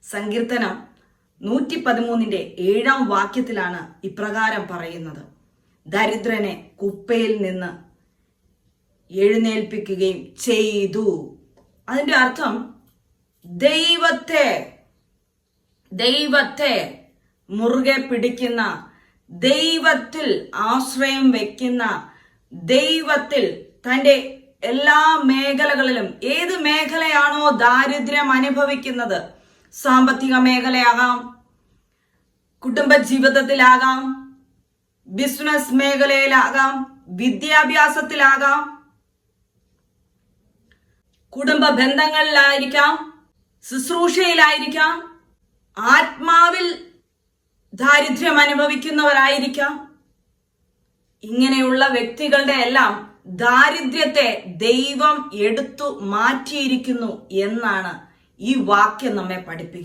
സങ്കീർത്തനം 113:7 ഇപ്രകാരം പറയുന്നത്: ദരിദ്രനെ കുപ്പയിൽ നിന്ന് എഴുന്നേൽപ്പിക്കുകയും ചെയ്തു. അതിന്റെ അർത്ഥം ദൈവത്തെ മുറുകെ പിടിക്കുന്ന, ദൈവത്തിൽ ആശ്രയം വെക്കുന്ന, ദൈവത്തിൽ തൻ്റെ എല്ലാ മേഖലകളിലും, ഏത് മേഖലയാണോ ദാരിദ്ര്യം അനുഭവിക്കുന്നത്, സാമ്പത്തിക മേഖലയാകാം, കുടുംബ ജീവിതത്തിലാകാം, ബിസിനസ് മേഖലയിലാകാം, വിദ്യാഭ്യാസത്തിലാകാം, കുടുംബ ബന്ധങ്ങളിലായിരിക്കാം, ശുശ്രൂഷയിലായിരിക്കാം, ആത്മാവിൽ ദാരിദ്ര്യം അനുഭവിക്കുന്നവരായിരിക്കാം. ഇങ്ങനെയുള്ള വ്യക്തികളുടെ എല്ലാം ദാരിദ്ര്യത്തെ ദൈവം എടുത്തു മാറ്റിയിരിക്കുന്നു എന്നാണ് ഈ വാക്യം നമ്മെ പഠിപ്പിക്കുന്നത്.